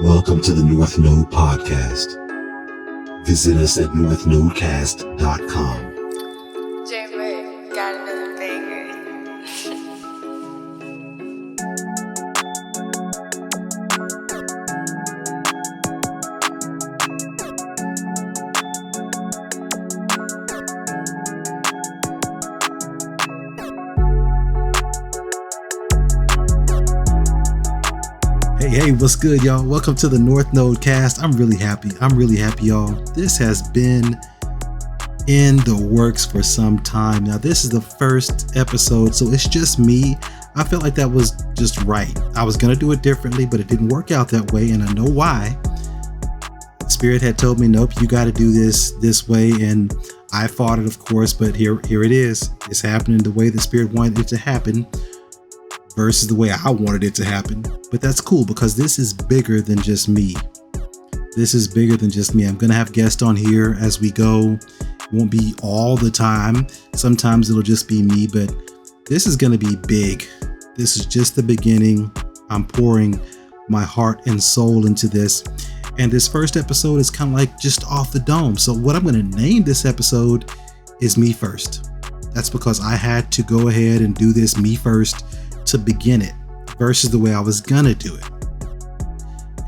Welcome to the North Node Podcast. Visit us at northnodecast.com. J-Ray got another banger. Hey, what's good, y'all? Welcome to the North Node Cast. I'm really happy, y'all. This has been in the works for some time. Now, this is the first episode, so it's just me. I felt like that was just right. I was going to do it differently, but it didn't work out that way, and I know why. Spirit had told me, nope, you got to do this way, and I fought it, of course, but here it is. It's happening the way the Spirit wanted it to happen versus the way I wanted it to happen. But that's cool because this is bigger than just me. This is bigger than just me. I'm going to have guests on here as we go. It won't be all the time. Sometimes it'll just be me, but this is going to be big. This is just the beginning. I'm pouring my heart and soul into this. And this first episode is kind of like just off the dome. So what I'm going to name this episode is Me First. That's because I had to go ahead and do this Me First to begin it versus the way I was gonna do it.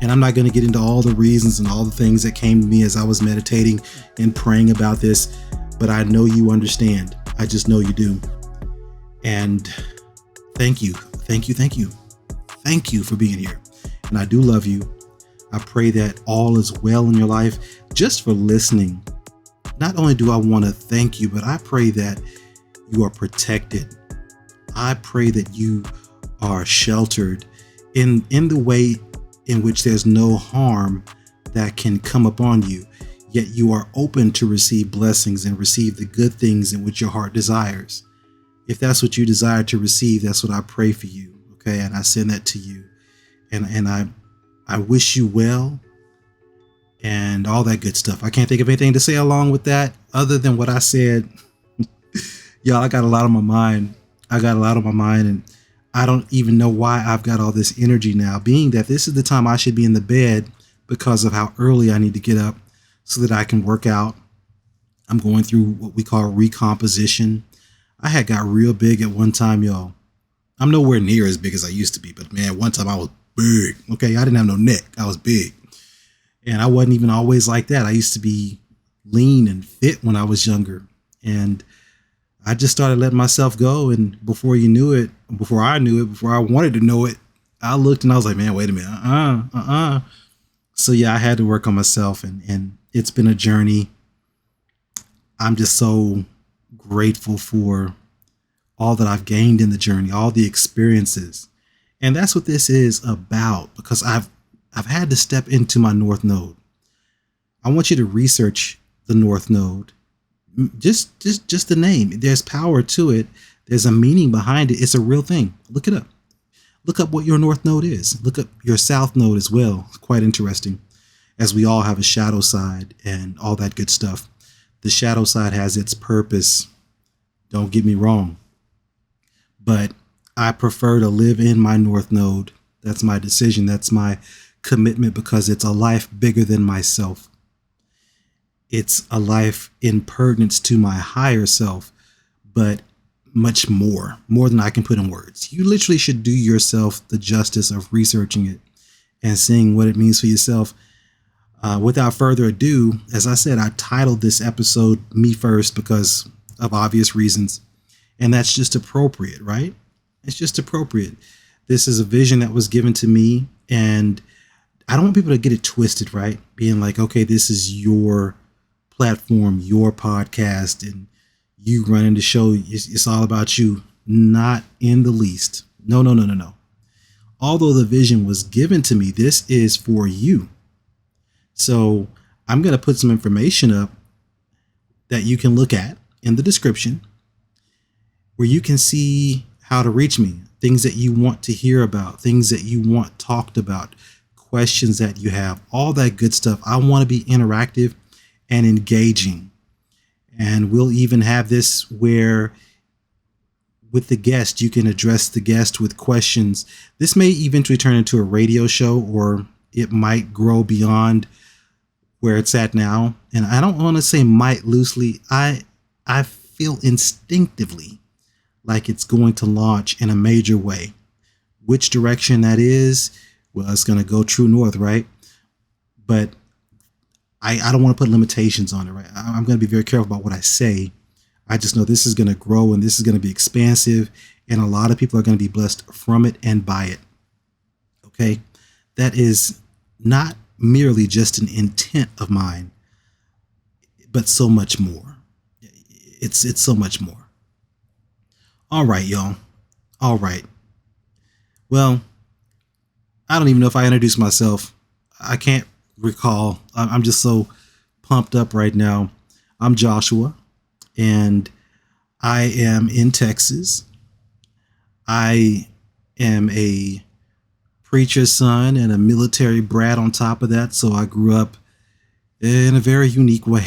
And I'm not gonna get into all the reasons and all the things that came to me as I was meditating and praying about this, but I know you understand. I just know you do. And thank you for being here. And I do love you. I pray that all is well in your life. Just for listening, not only do I want to thank you, but I pray that you are protected. I pray that you are sheltered in the way in which there's no harm that can come upon you, yet you are open to receive blessings and receive the good things in which your heart desires. If that's what you desire to receive, that's what I pray for you. Okay. And I send that to you. And I wish you well and all that good stuff. I can't think of anything to say along with that other than what I said. Y'all, I got a lot on my mind. And I don't even know why I've got all this energy now, being that this is the time I should be in the bed because of how early I need to get up so that I can work out. I'm going through what we call recomposition. I had got real big at one time, y'all. I'm nowhere near as big as I used to be, but man, one time I was big. Okay, I didn't have no neck. I was big. And I wasn't even always like that. I used to be lean and fit when I was younger. And I just started letting myself go. And before I knew it, before I wanted to know it, I looked and I was like, man, wait a minute. So yeah, I had to work on myself and it's been a journey. I'm just so grateful for all that I've gained in the journey, all the experiences. And that's what this is about because I've had to step into my North Node. I want you to research the North Node. Just the name. There's power to it. There's a meaning behind it. It's a real thing. Look it up. Look up what your North Node is. Look up your South Node as well. It's quite interesting, as we all have a shadow side and all that good stuff. The shadow side has its purpose. Don't get me wrong. But I prefer to live in my North Node. That's my decision. That's my commitment because it's a life bigger than myself. It's a life in pertinence to my higher self, but much more than I can put in words. You literally should do yourself the justice of researching it and seeing what it means for yourself. Without further ado, as I said, I titled this episode Me First because of obvious reasons. And that's just appropriate, right? It's just appropriate. This is a vision that was given to me. And I don't want people to get it twisted, right? Being like, okay, this is your platform, your podcast, and you running the show. It's all about you. Not in the least. No. Although the vision was given to me, this is for you. So I'm going to put some information up that you can look at in the description where you can see how to reach me, things that you want to hear about, things that you want talked about, questions that you have, all that good stuff. I want to be interactive and engaging. And we'll even have this where with the guest, you can address the guest with questions. This may eventually turn into a radio show, or it might grow beyond where it's at now. And I don't want to say might loosely. I feel instinctively like it's going to launch in a major way. Which direction that is, well, it's going to go true north, right? But I don't want to put limitations on it, right? I'm going to be very careful about what I say. I just know this is going to grow and this is going to be expansive, and a lot of people are going to be blessed from it and by it. Okay. That is not merely just an intent of mine, but so much more. It's so much more. All right, y'all. All right. Well, I don't even know if I introduced myself. I can't recall. I'm just so pumped up right now. I'm Joshua, and I am in Texas. I am a preacher's son and a military brat on top of that. So I grew up in a very unique way.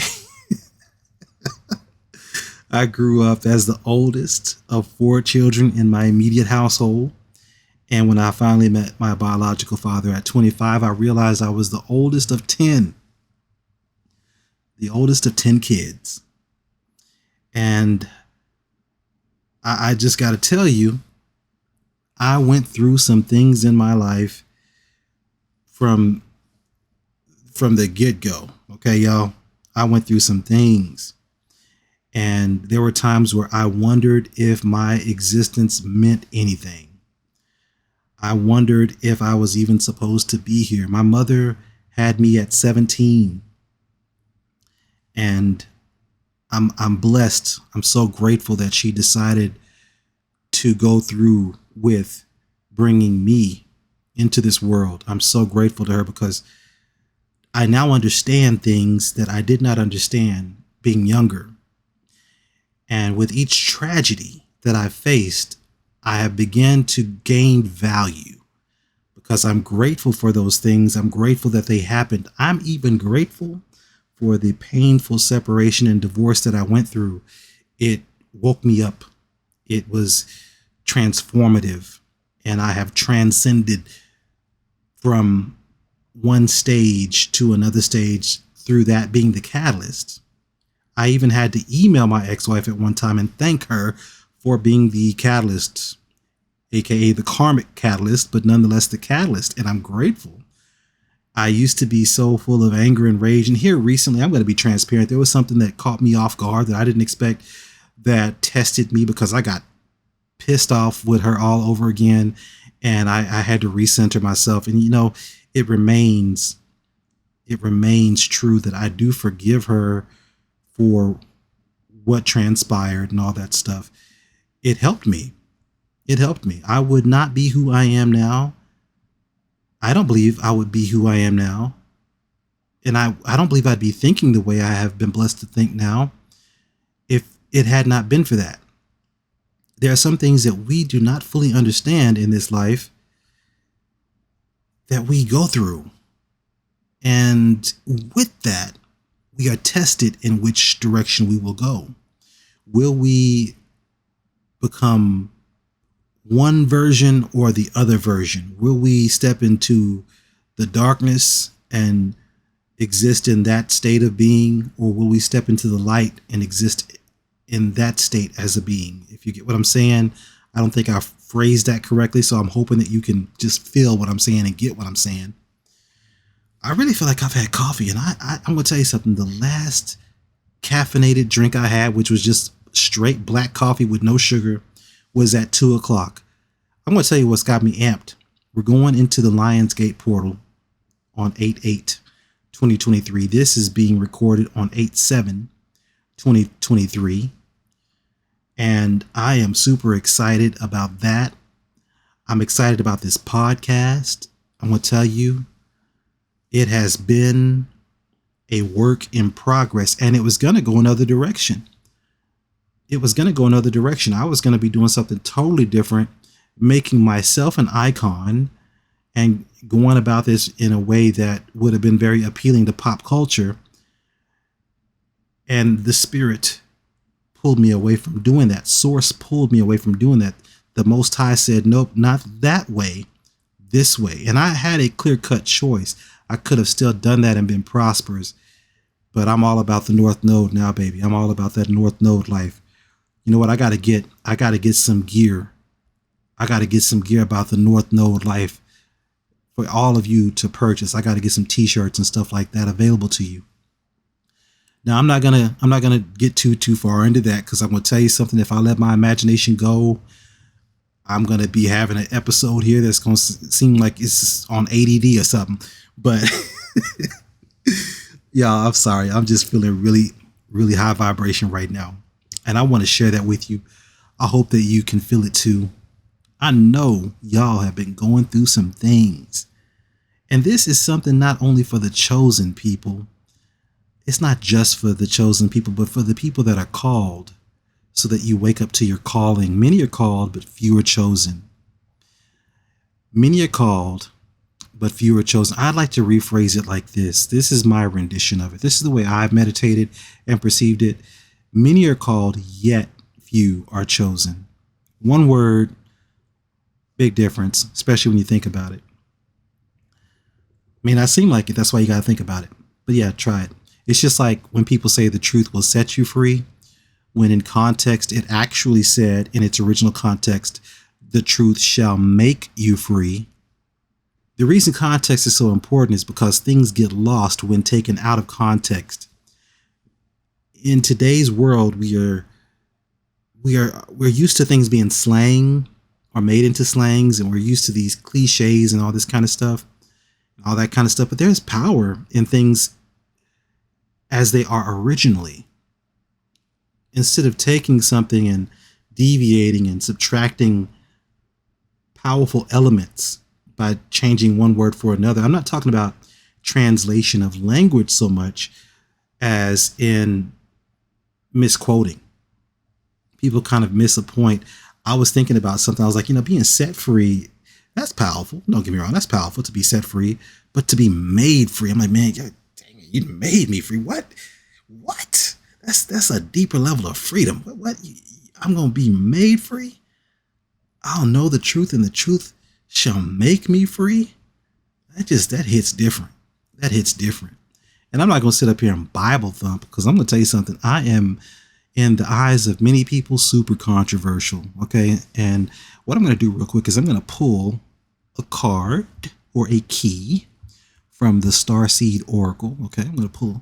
I grew up as the oldest of 4 children in my immediate household. And when I finally met my biological father at 25, I realized I was the oldest of 10. The oldest of 10 kids. And I just got to tell you, I went through some things in my life from the get-go. Okay, y'all. I went through some things. And there were times where I wondered if my existence meant anything. I wondered if I was even supposed to be here. My mother had me at 17. And I'm blessed. I'm so grateful that she decided to go through with bringing me into this world. I'm so grateful to her because I now understand things that I did not understand being younger. And with each tragedy that I faced, I have begun to gain value because I'm grateful for those things. I'm grateful that they happened. I'm even grateful for the painful separation and divorce that I went through. It woke me up. It was transformative, and I have transcended from one stage to another stage through that being the catalyst. I even had to email my ex-wife at one time and thank her for being the catalyst, aka the karmic catalyst, but nonetheless the catalyst. And I'm grateful. I used to be so full of anger and rage. And here recently, I'm going to be transparent. There was something that caught me off guard that I didn't expect, that tested me because I got pissed off with her all over again. And I had to recenter myself. And, you know, it remains true that I do forgive her for what transpired and all that stuff. It helped me. It helped me. I would not be who I am now. I don't believe I would be who I am now. And I don't believe I'd be thinking the way I have been blessed to think now if it had not been for that. There are some things that we do not fully understand in this life that we go through. And with that, we are tested in which direction we will go. Will we become one version or the other version? Will we step into the darkness and exist in that state of being, or will we step into the light and exist in that state as a being? If you get what I'm saying, I don't think I phrased that correctly, so I'm hoping that you can just feel what I'm saying and get what I'm saying. I really feel like I've had coffee, and I'm going to tell you something. The last caffeinated drink I had, which was just straight black coffee with no sugar, was at 2:00. I'm going to tell you what's got me amped. We're going into the Lionsgate portal on 8/8/2023. This is being recorded on 8/7/2023. And I am super excited about that. I'm excited about this podcast. I'm going to tell you, it has been a work in progress, and it was going to go another direction. I was going to be doing something totally different, making myself an icon and going about this in a way that would have been very appealing to pop culture. And the spirit pulled me away from doing that. Source pulled me away from doing that. The Most High said, nope, not that way. this way. And I had a clear-cut choice. I could have still done that and been prosperous, but I'm all about the North Node now, baby. I'm all about that North Node life. You know what? I got to get some gear. I got to get some gear about the North Node life for all of you to purchase. I got to get some t-shirts and stuff like that available to you. Now, I'm not gonna get too far into that, because I'm gonna tell you something. If I let my imagination go, I'm gonna be having an episode here that's gonna seem like it's on ADD or something. But y'all, I'm sorry. I'm just feeling really, really high vibration right now, and I want to share that with you. I hope that you can feel it too. I know y'all have been going through some things, and this is something not only for the chosen people. It's not just for the chosen people, but for the people that are called, so that you wake up to your calling. Many are called, but few are chosen. Many are called, but few are chosen. I'd like to rephrase it like this. This is my rendition of it. This is the way I've meditated and perceived it. Many are called, yet few are chosen. One word, big difference, especially when you think about it. May not seem like it. That's why you got to think about it. But yeah, try it. It's just like when people say the truth will set you free, when in context, it actually said in its original context, the truth shall make you free. The reason context is so important is because things get lost when taken out of context. In today's world, we're used to things being slang or made into slangs, and we're used to these cliches and all this kind of stuff, all that kind of stuff. But there's power in things as they are originally. Instead of taking something and deviating and subtracting powerful elements by changing one word for another. I'm not talking about translation of language so much as in misquoting. People kind of miss a point. I was thinking about something. I was like, being set free, that's powerful. Don't get me wrong. That's powerful to be set free, but to be made free. I'm like, man, you made me free. What? That's a deeper level of freedom. What? I'm going to be made free? I'll know the truth, and the truth shall make me free? That hits different. That hits different. And I'm not going to sit up here and Bible thump, because I'm going to tell you something. I am, in the eyes of many people, super controversial. Okay. And what I'm going to do real quick is I'm going to pull a card or a key from the Starseed Oracle. Okay, I'm going to pull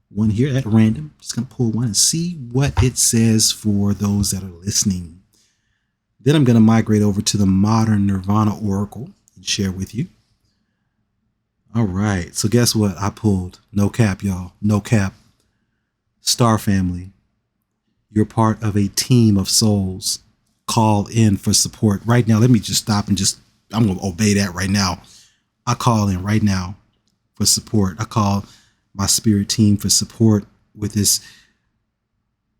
one here at random. Just going to pull one and see what it says for those that are listening. Then I'm going to migrate over to the Modern Nirvana Oracle and share with you. All right, so guess what I pulled? No cap, y'all. No cap. Star family, you're part of a team of souls. Call in for support right now. Let me just stop and I'm going to obey that right now. I call in right now for support. I call my spirit team for support with this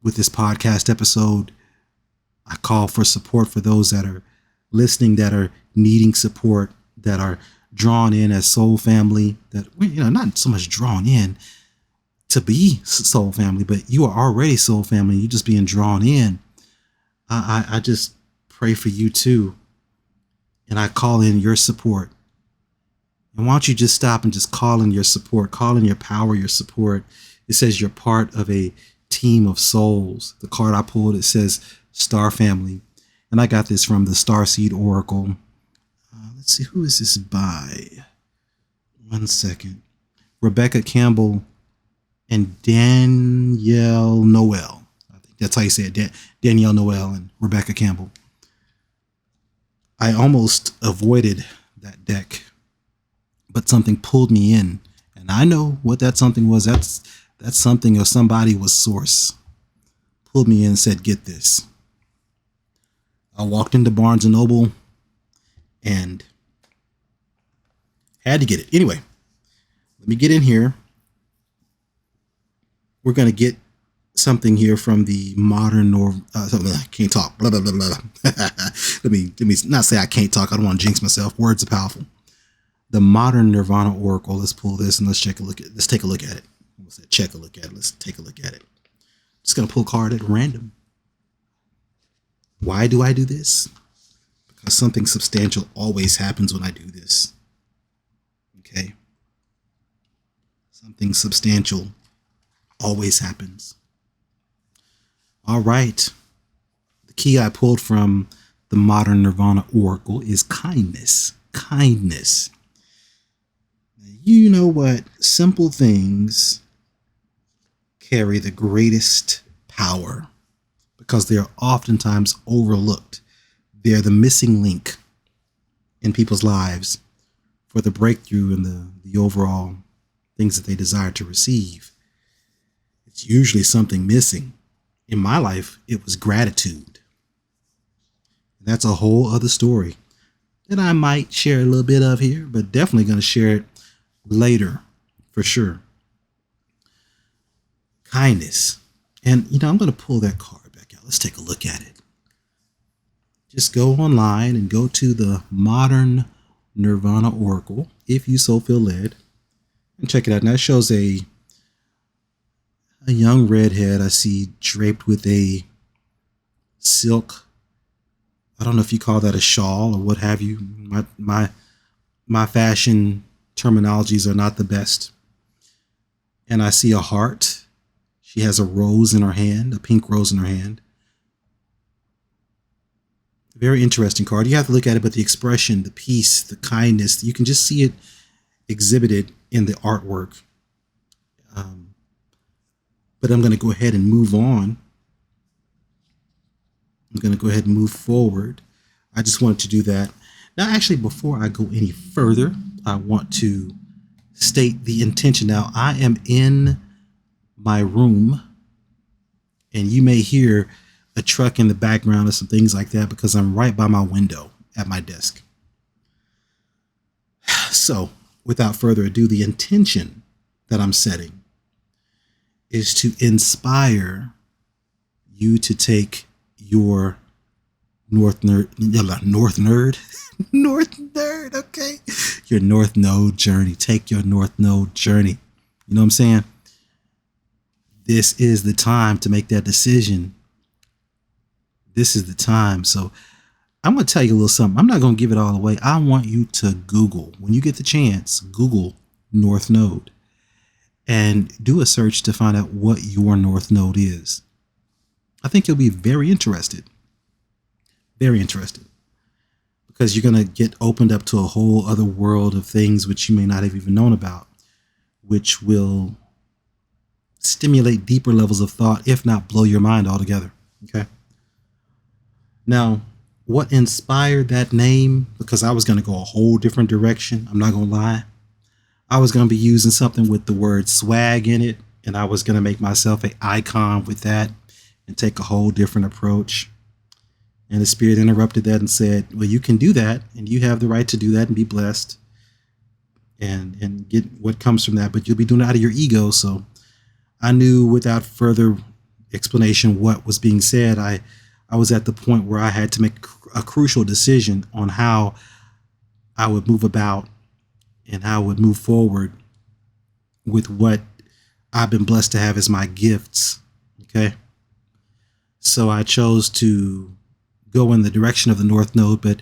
podcast episode. I call for support for those that are listening, that are needing support, that are drawn in as soul family, that, not so much drawn in to be soul family, but you are already soul family. You're just being drawn in. I just pray for you too. And I call in your support. And why don't you just stop and just call in your support, call in your power, your support. It says you're part of a team of souls. The card I pulled, it says Star Family. And I got this from the Starseed Oracle. Let's see, who is this by? 1 second. Rebecca Campbell and Danielle Noel. I think that's how you say it. Danielle Noel and Rebecca Campbell. I almost avoided that deck, but something pulled me in, and I know what that something was. That's something or somebody was source. Pulled me in and said, get this. I walked into Barnes & Noble and had to get it. Anyway, let me get in here. We're going to get something here from the modern I can't talk. Blah, blah, blah, blah. let me not say I can't talk. I don't want to jinx myself. Words are powerful. The Modern Nirvana Oracle. Let's pull this and let's take a look at it. What's that? Check a look at it. Let's take a look at it. Just going to pull a card at random. Why do I do this? because something substantial always happens when I do this. Okay? Something substantial always happens. All right. The key I pulled from the Modern Nirvana Oracle is kindness. Kindness. You know what? Simple things carry the greatest power because they are oftentimes overlooked. They're the missing link in people's lives for the breakthrough and the overall things that they desire to receive. It's usually something missing. In my life, it was gratitude. That's a whole other story that I might share a little bit of here, but definitely going to share it later for sure. Kindness. And, I'm going to pull that card back out. Let's take a look at it. Just go online and go to the Modern Nirvana Oracle, if you so feel led, and check it out. Now it shows a young redhead I see draped with a silk. I don't know if you call that a shawl or what have you. My fashion terminologies are not the best. And I see a heart. She has a rose in her hand, a pink rose in her hand. Very interesting card. You have to look at it, but the expression, the peace, the kindness, you can just see it exhibited in the artwork. But I'm going to go ahead and move on. I'm going to go ahead and move forward. I just wanted to do that. Now, actually, before I go any further, I want to state the intention. Now, I am in my room, and you may hear a truck in the background or some things like that because I'm right by my window at my desk. So, without further ado, the intention that I'm setting is to inspire you to take your North Node, okay? Your North Node journey. Take your North Node journey. You know what I'm saying? This is the time to make that decision. This is the time. So I'm going to tell you a little something. I'm not going to give it all away. I want you to Google, when you get the chance, Google North Node and do a search to find out what your North Node is. I think you'll be very interested. Very interested. Because you're going to get opened up to a whole other world of things which you may not have even known about, which will stimulate deeper levels of thought, if not blow your mind altogether. Okay. Now, what inspired that name? Because I was going to go a whole different direction. I'm not going to lie. I was going to be using something with the word swag in it, and I was going to make myself an icon with that and take a whole different approach. And the spirit interrupted that and said, well, you can do that, and you have the right to do that and be blessed and get what comes from that, but you'll be doing it out of your ego. So I knew without further explanation what was being said. I was at the point where I had to make a crucial decision on how I would move about and how I would move forward with what I've been blessed to have as my gifts. Okay. So I chose to go in the direction of the North Node, but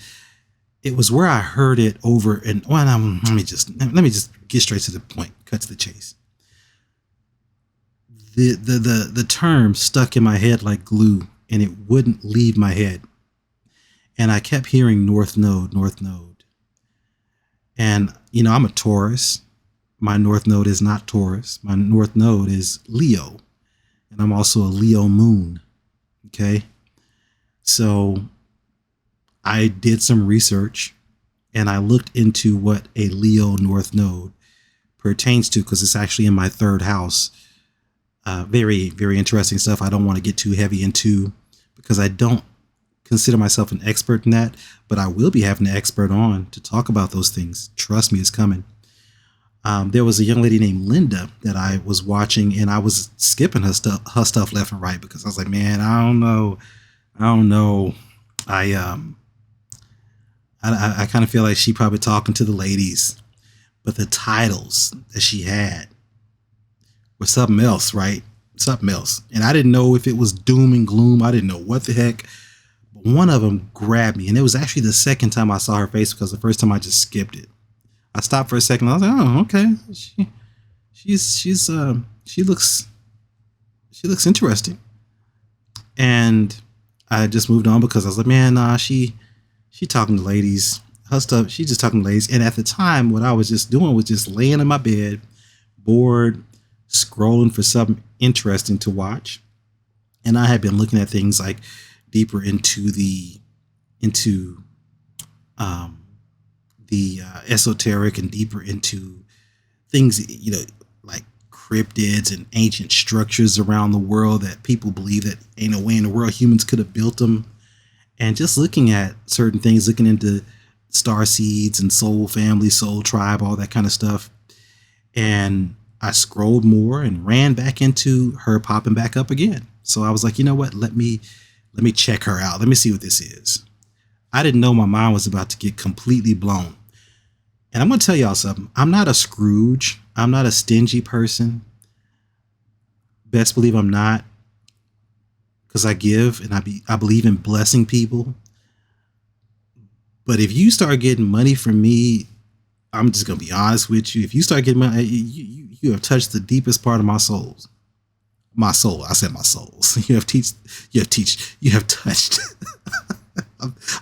it was where I heard it over and let me just get straight to the point, cut to the chase. The term stuck in my head like glue, and it wouldn't leave my head. And I kept hearing North Node, North Node. And, I'm a Taurus. My North Node is not Taurus. My North Node is Leo. And I'm also a Leo moon. Okay. So I did some research and I looked into what a Leo North Node pertains to, because it's actually in my third house. Very, very interesting stuff I don't want to get too heavy into because I don't consider myself an expert in that, but I will be having an expert on to talk about those things. Trust me, it's coming. There was a young lady named Linda that I was watching, and I was skipping her stuff left and right because I was like, man, I don't know. I kind of feel like she probably talking to the ladies, but the titles that she had were something else, right? Something else. And I didn't know if it was doom and gloom. I didn't know what the heck, But one of them grabbed me, and it was actually the second time I saw her face because the first time I just skipped it. I stopped for a second. I was like, oh, okay. She looks interesting. And I just moved on because I was like, man, nah, she talking to ladies. Her stuff, she just talking to ladies. And at the time, what I was just doing was just laying in my bed, bored, scrolling for something interesting to watch. And I had been looking at things like deeper into the esoteric and deeper into things, like cryptids and ancient structures around the world that people believe that ain't no way in the world humans could have built them. And just looking at certain things, looking into star seeds and soul family, soul tribe, all that kind of stuff. And I scrolled more and ran back into her popping back up again. So I was like, you know what? Let me check her out. Let me see what this is. I didn't know my mind was about to get completely blown. And I'm going to tell y'all something. I'm not a Scrooge. I'm not a stingy person. Best believe I'm not. Because I give and I believe in blessing people. But if you start getting money from me, I'm just going to be honest with you. If you start getting money, you have touched the deepest part of my soul. My soul. I said my souls. You have touched.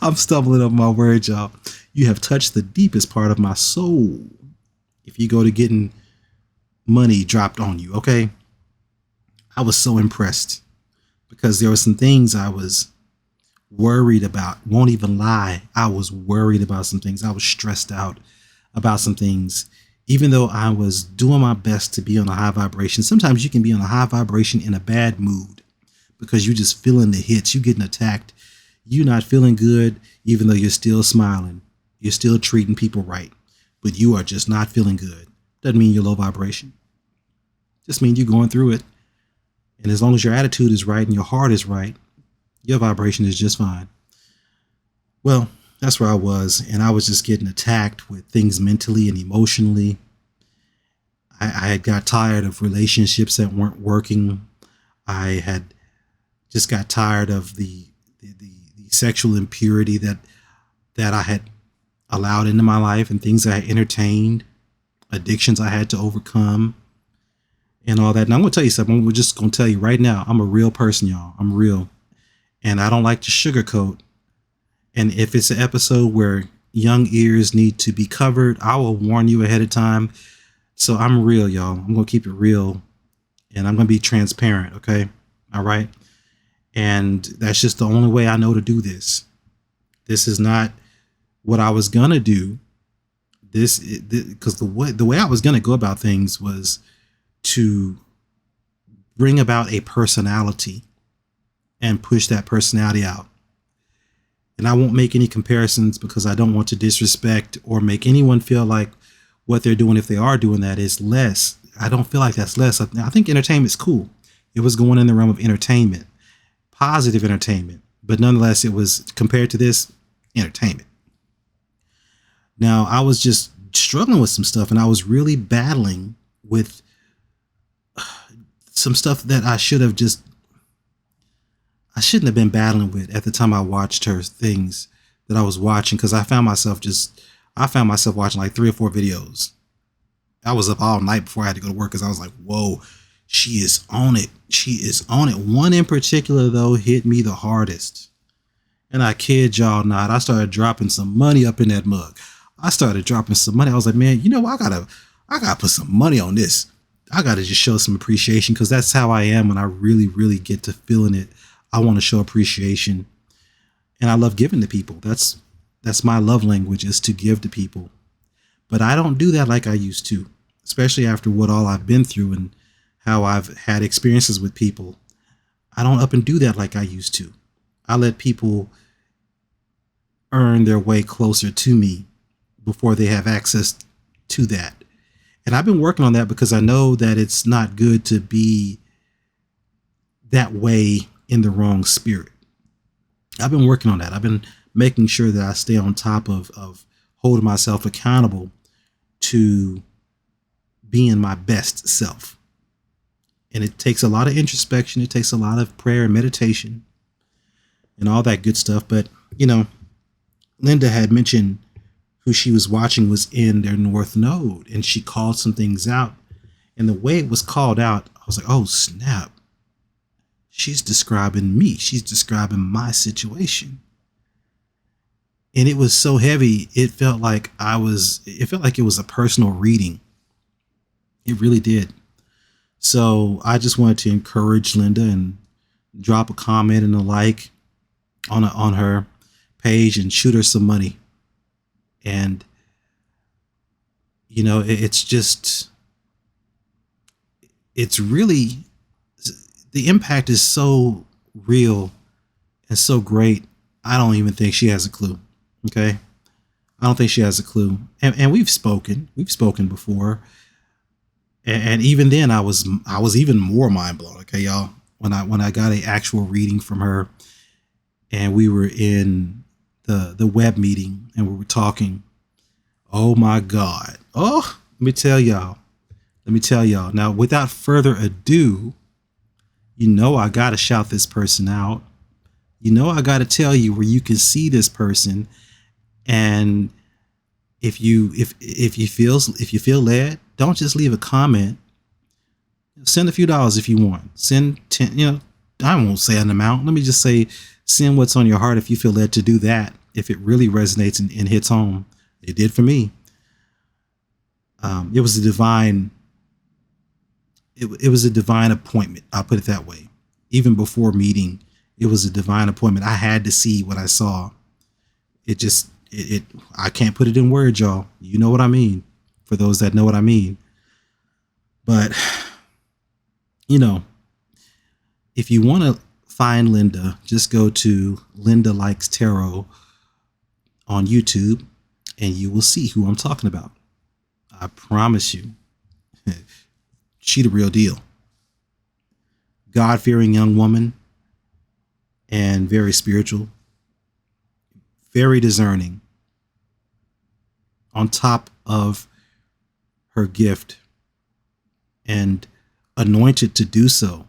I'm stumbling up my words, y'all. You have touched the deepest part of my soul. If you go to getting money dropped on you, okay? I was so impressed because there were some things I was worried about. Won't even lie. I was worried about some things. I was stressed out about some things. Even though I was doing my best to be on a high vibration, sometimes you can be on a high vibration in a bad mood because you're just feeling the hits. You're getting attacked. You're not feeling good, even though you're still smiling. You're still treating people right, but you are just not feeling good. Doesn't mean you're low vibration. Just means you're going through it. And as long as your attitude is right and your heart is right, your vibration is just fine. Well, that's where I was. And I was just getting attacked with things mentally and emotionally. I had got tired of relationships that weren't working. I had just got tired of the sexual impurity that I had allowed into my life and things I had entertained, addictions I had to overcome and all that. And I'm going to tell you something. We're just going to tell you right now, I'm a real person, y'all. I'm real. And I don't like to sugarcoat. And if it's an episode where young ears need to be covered, I will warn you ahead of time. So I'm real, y'all. I'm going to keep it real and I'm going to be transparent. Okay. All right. And that's just the only way I know to do this. This is not what I was going to do. Because the way I was going to go about things was to bring about a personality and push that personality out. And I won't make any comparisons because I don't want to disrespect or make anyone feel like what they're doing, if they are doing that, is less. I don't feel like that's less. I think entertainment's cool. It was going in the realm of entertainment, positive entertainment, but nonetheless, it was compared to this entertainment. Now, I was just struggling with some stuff and I was really battling with some stuff that I shouldn't have been battling with at the time I watched her things that I was watching, because I found myself watching like 3 or 4 videos. I was up all night before I had to go to work because I was like, whoa, she is on it. She is on it. One in particular, though, hit me the hardest. And I kid y'all not, I started dropping some money up in that mug. I was like, man, you know what? I gotta put some money on this. I gotta just show some appreciation, because that's how I am when I really, really get to feeling it. I want to show appreciation, and I love giving to people. That's my love language, is to give to people. But I don't do that like I used to, especially after what all I've been through and how I've had experiences with people. I don't up and do that like I used to. I let people earn their way closer to me before they have access to that. And I've been working on that because I know that it's not good to be that way in the wrong spirit. I've been working on that. I've been making sure that I stay on top of holding myself accountable to being my best self. And it takes a lot of introspection. It takes a lot of prayer and meditation. and all that good stuff. But, Linda had mentioned who she was watching was in their North Node, and she called some things out. And the way it was called out, I was like, oh, snap. She's describing me. She's describing my situation. And it was so heavy. It felt like it was a personal reading. It really did. So I just wanted to encourage Linda and drop a comment and a like on her page and shoot her some money. And, it's really, the impact is so real and so great. I don't even think she has a clue. Okay. I don't think she has a clue. And we've spoken before. And even then I was even more mind blown. Okay, y'all, when I got an actual reading from her, and we were in the web meeting and we were talking. Oh my God. Oh, let me tell y'all. Now, without further ado, I got to shout this person out. I got to tell you where you can see this person. And if you feel led, don't just leave a comment. Send a few dollars if you want. Send 10, I won't say an amount. Let me just say, send what's on your heart if you feel led to do that. If it really resonates and hits home. It did for me. It was a divine. It was a divine appointment. I'll put it that way. Even before meeting, it was a divine appointment. I had to see what I saw. I can't put it in words, y'all. You know what I mean. For those that know what I mean. But, if you want to find Linda, just go to Linda Likes Tarot on YouTube and you will see who I'm talking about. I promise you. She the real deal. God-fearing young woman and very spiritual, very discerning. On top of her gift and anointed to do so.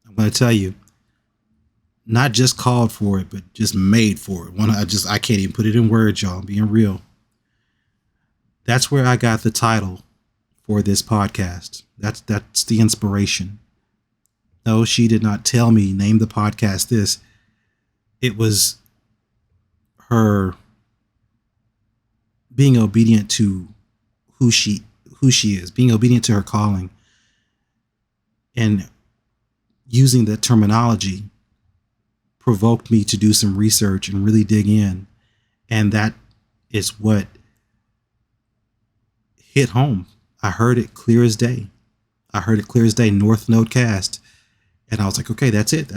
I'm going to tell you, not just called for it, but just made for it. I can't even put it in words, y'all. I'm being real. That's where I got the title for this podcast. That's the inspiration. No, she did not tell me, name the podcast this. It was her being obedient to who she is, being obedient to her calling, and using that terminology provoked me to do some research and really dig in. And that is what hit home. I heard it clear as day. North Node Cast. And I was like, okay, that's it.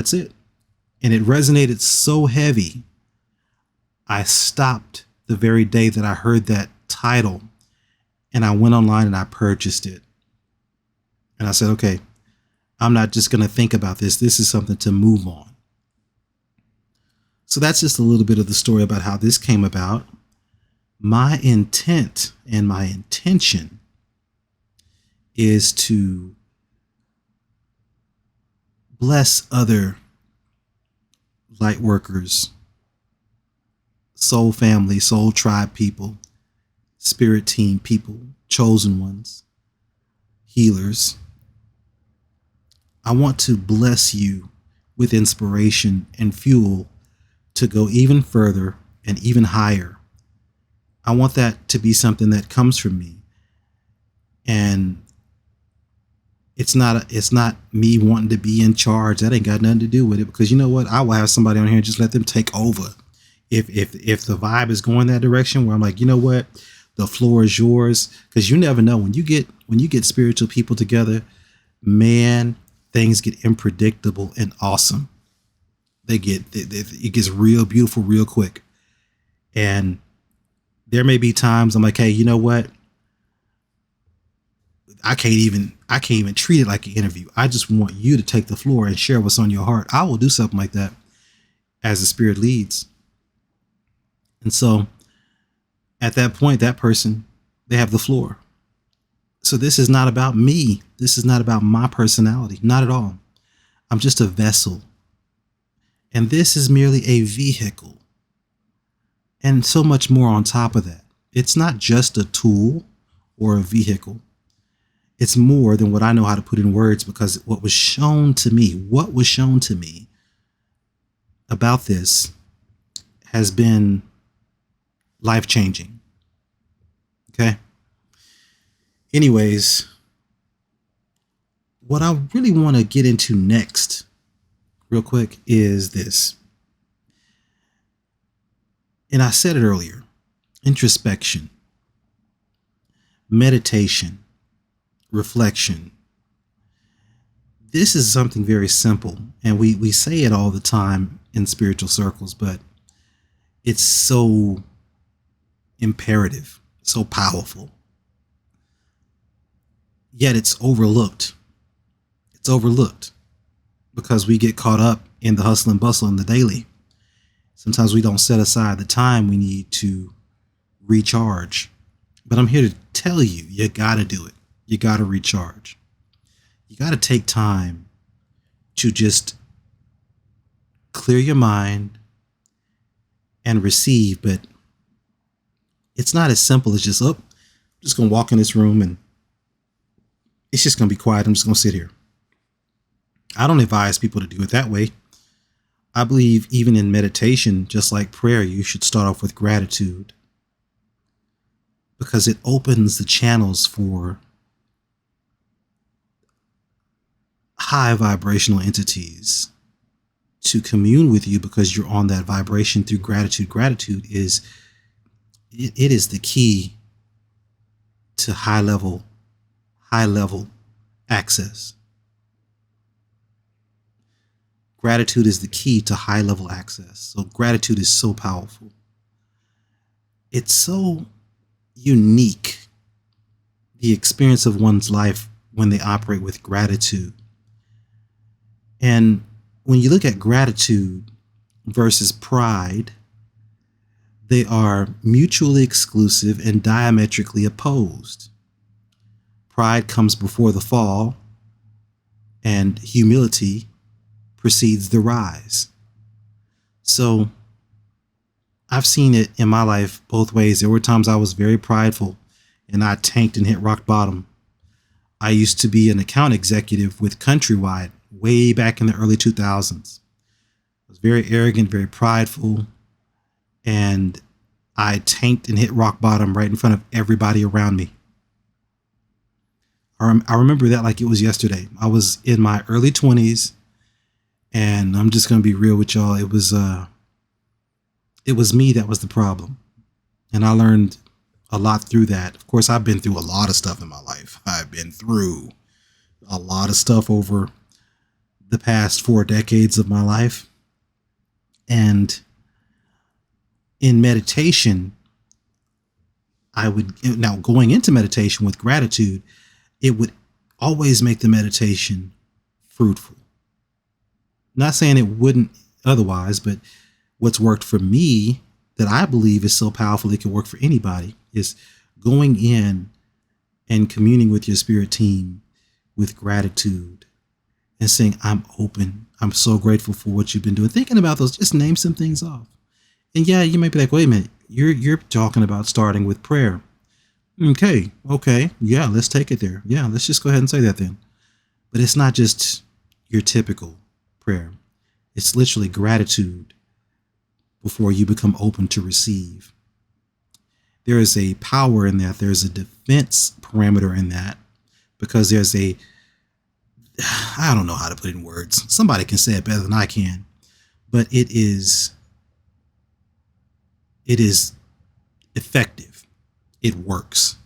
And it resonated so heavy. I stopped the very day that I heard that title, and I went online and I purchased it. And I said, okay, I'm not just going to think about this. This is something to move on. So that's just a little bit of the story about how this came about. My intent and my intention is to bless other light workers, soul family, soul tribe people, spirit team people, chosen ones, healers. I want to bless you with inspiration and fuel to go even further and even higher. I want that to be something that comes from me. And it's not me wanting to be in charge. That ain't got nothing to do with it, because you know what? I will have somebody on here and just let them take over. If the vibe is going that direction where I'm like, you know what? The floor is yours. Because you never know when you get spiritual people together, man, things get unpredictable and awesome. It gets real beautiful real quick. And there may be times I'm like, hey, you know what? I can't even treat it like an interview. I just want you to take the floor and share what's on your heart. I will do something like that as the Spirit leads. And so at that point, that person, they have the floor. So this is not about me. This is not about my personality. Not at all. I'm just a vessel. And this is merely a vehicle. And so much more on top of that. It's not just a tool or a vehicle. It's more than what I know how to put in words, because what was shown to me about this has been life-changing. Okay? Anyways, what I really want to get into next, real quick, is this. And I said it earlier, introspection, meditation, reflection. This is something very simple, and we say it all the time in spiritual circles, but it's so imperative, so powerful. Yet it's overlooked. It's overlooked because we get caught up in the hustle and bustle in the daily. Sometimes we don't set aside the time we need to recharge. But I'm here to tell you, you got to do it. You got to recharge. You got to take time to just clear your mind and receive. But it's not as simple as just, I'm just going to walk in this room and it's just going to be quiet. I'm just going to sit here. I don't advise people to do it that way. I believe even in meditation, just like prayer, you should start off with gratitude, because it opens the channels for high vibrational entities to commune with you, because you're on that vibration through gratitude. Gratitude is the key to high level access. Gratitude is the key to high level access. So gratitude is so powerful. It's so unique, the experience of one's life when they operate with gratitude. And when you look at gratitude versus pride, they are mutually exclusive and diametrically opposed. Pride comes before the fall, and humility precedes the rise. So I've seen it in my life both ways. There were times I was very prideful and I tanked and hit rock bottom. I used to be an account executive with Countrywide way back in the early 2000s. I was very arrogant, very prideful, and I tanked and hit rock bottom right in front of everybody around me. I remember that like it was yesterday. I was in my early 20s, and I'm just going to be real with y'all. It was me that was the problem. And I learned a lot through that. Of course, I've been through a lot of stuff in my life. I've been through a lot of stuff over the past 4 decades of my life. And in meditation, now going into meditation with gratitude, it would always make the meditation fruitful. Not saying it wouldn't otherwise, but what's worked for me that I believe is so powerful it can work for anybody is going in and communing with your spirit team with gratitude and saying, I'm open. I'm so grateful for what you've been doing. Thinking about those, just name some things off. And yeah, you might be like, wait a minute, you're talking about starting with prayer. Okay. Yeah, let's take it there. Yeah, let's just go ahead and say that then. But it's not just your typical prayer. It's literally gratitude before you become open to receive. There is a power in that. There's a defense parameter in that, because I don't know how to put it in words. Somebody can say it better than I can, but it is effective. It works.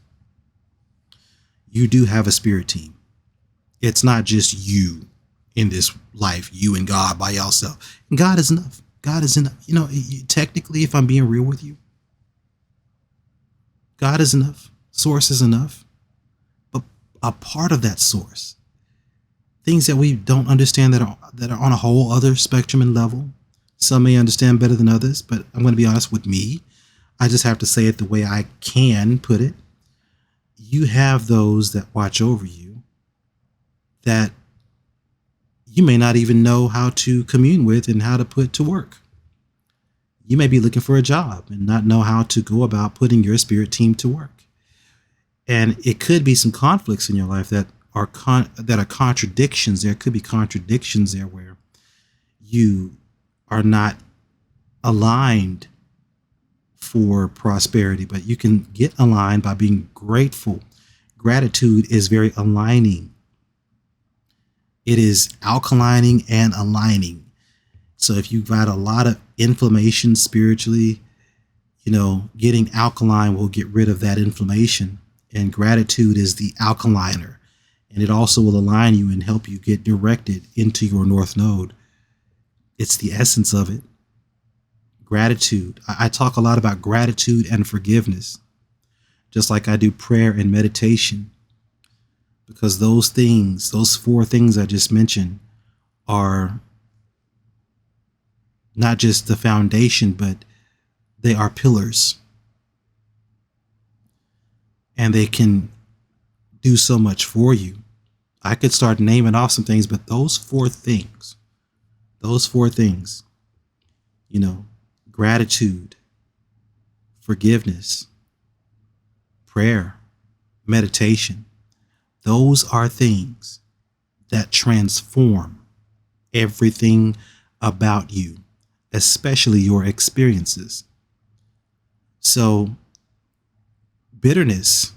You do have a spirit team. It's not just you in this life, you and God by yourself. And God is enough. God is enough. Technically, if I'm being real with you, God is enough. Source is enough. But a part of that source, things that we don't understand that are on a whole other spectrum and level. Some may understand better than others, but I'm going to be honest with me. I just have to say it the way I can put it. You have those that watch over you that you may not even know how to commune with and how to put to work. You may be looking for a job and not know how to go about putting your spirit team to work. And it could be some conflicts in your life that are contradictions. There could be contradictions there where you are not aligned for prosperity, but you can get aligned by being grateful. Gratitude is very aligning. It is alkalining and aligning. So if you've got a lot of inflammation spiritually, getting alkaline will get rid of that inflammation. And gratitude is the alkaliner. And it also will align you and help you get directed into your North Node. It's the essence of it. Gratitude. I talk a lot about gratitude and forgiveness, just like I do prayer and meditation, because those four things I just mentioned, are not just the foundation, but they are pillars. And they can do so much for you. I could start naming off some things, but those four things, gratitude, forgiveness, prayer, meditation, those are things that transform everything about you, especially your experiences. So bitterness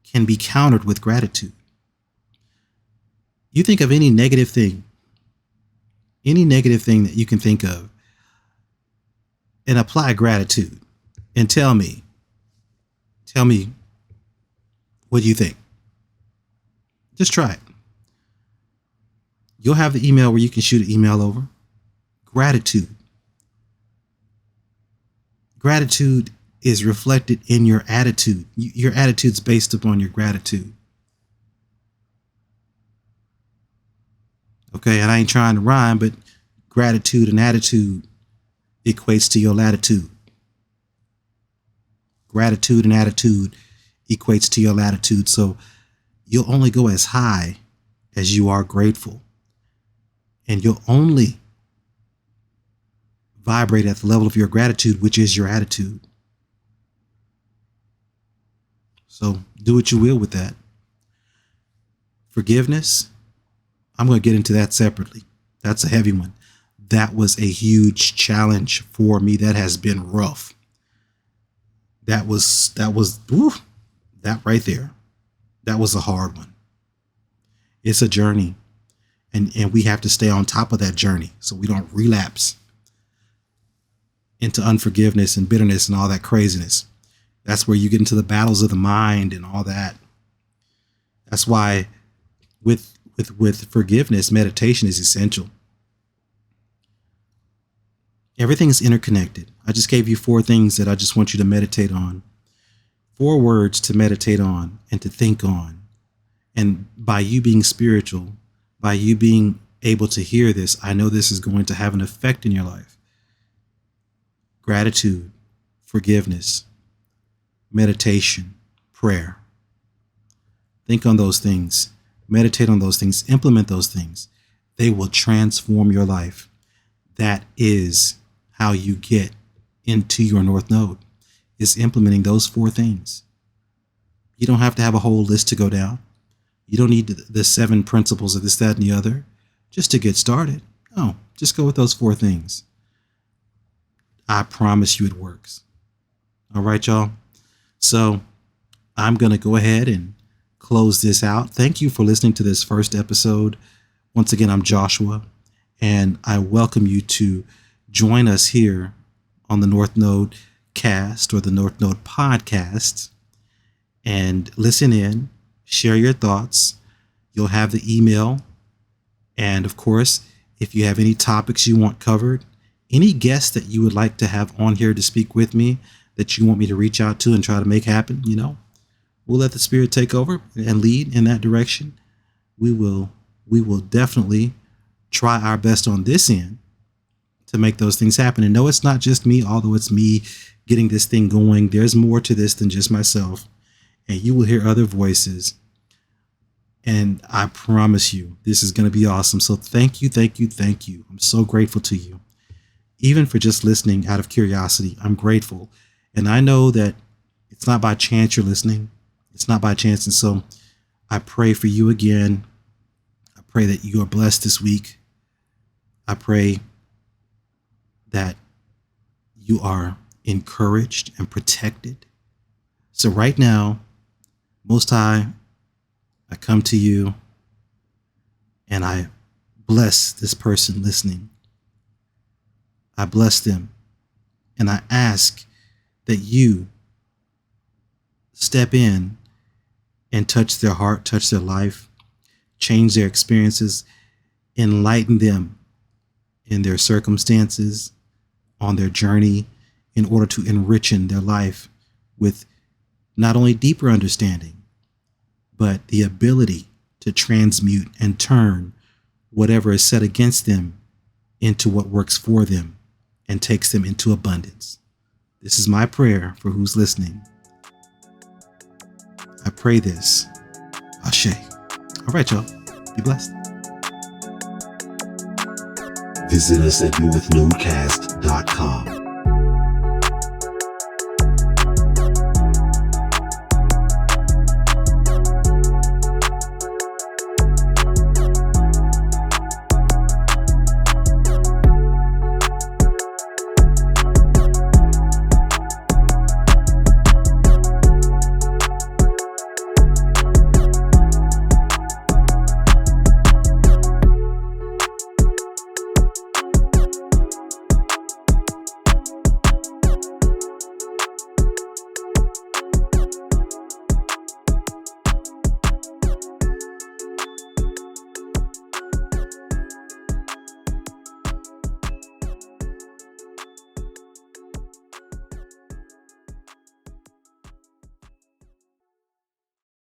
can be countered with gratitude. You think of any negative thing that you can think of, and apply gratitude, and tell me what you think. Just try it. You'll have the email where you can shoot an email over. Gratitude is reflected in your attitude. Your attitude's based upon your gratitude. Okay, and I ain't trying to rhyme, but gratitude and attitude equates to your latitude. Gratitude and attitude equates to your latitude. So you'll only go as high as you are grateful. And you'll only vibrate at the level of your gratitude, which is your attitude. So do what you will with that. Forgiveness, I'm going to get into that separately. That's a heavy one. That was a huge challenge for me. That has been rough. That right there. That was a hard one. It's a journey. And we have to stay on top of that journey so we don't relapse into unforgiveness and bitterness and all that craziness. That's where you get into the battles of the mind and all that. That's why with forgiveness, meditation is essential. Everything is interconnected. I just gave you 4 things that I just want you to meditate on. 4 words to meditate on and to think on. And by you being spiritual, by you being able to hear this, I know this is going to have an effect in your life. Gratitude, forgiveness, meditation, prayer. Think on those things. Meditate on those things. Implement those things. They will transform your life. That is how you get into your North Node, is implementing those 4 things. You don't have to have a whole list to go down. You don't need the 7 principles of this, that, and the other just to get started. No, just go with those 4 things. I promise you it works. All right, y'all. So I'm going to go ahead and close this out. Thank you for listening to this first episode. Once again, I'm Joshua, and I welcome you to join us here on the North Node Cast or the North Node Podcast and listen in, share your thoughts. You'll have the email. And of course, if you have any topics you want covered, any guests that you would like to have on here to speak with me that you want me to reach out to and try to make happen, we'll let the Spirit take over and lead in that direction. We will definitely try our best on this end to make those things happen. And no, it's not just me, although it's me getting this thing going. There's more to this than just myself. And you will hear other voices And I promise you, this is going to be awesome. So thank you, thank you, thank you. I'm so grateful to you. Even for just listening out of curiosity, I'm grateful. And I know that it's not by chance you're listening. It's not by chance. And so I pray for you again. I pray that you are blessed this week. I pray that you are encouraged and protected. So right now, Most High, I come to you and I bless this person listening. I bless them and I ask that you step in and touch their heart, touch their life, change their experiences, enlighten them in their circumstances, on their journey, in order to enrich their life with not only deeper understanding, but the ability to transmute and turn whatever is set against them into what works for them and takes them into abundance. This is my prayer for who's listening. I pray this. Ashe. All right, y'all. Be blessed. Visit us at northnodecast.com.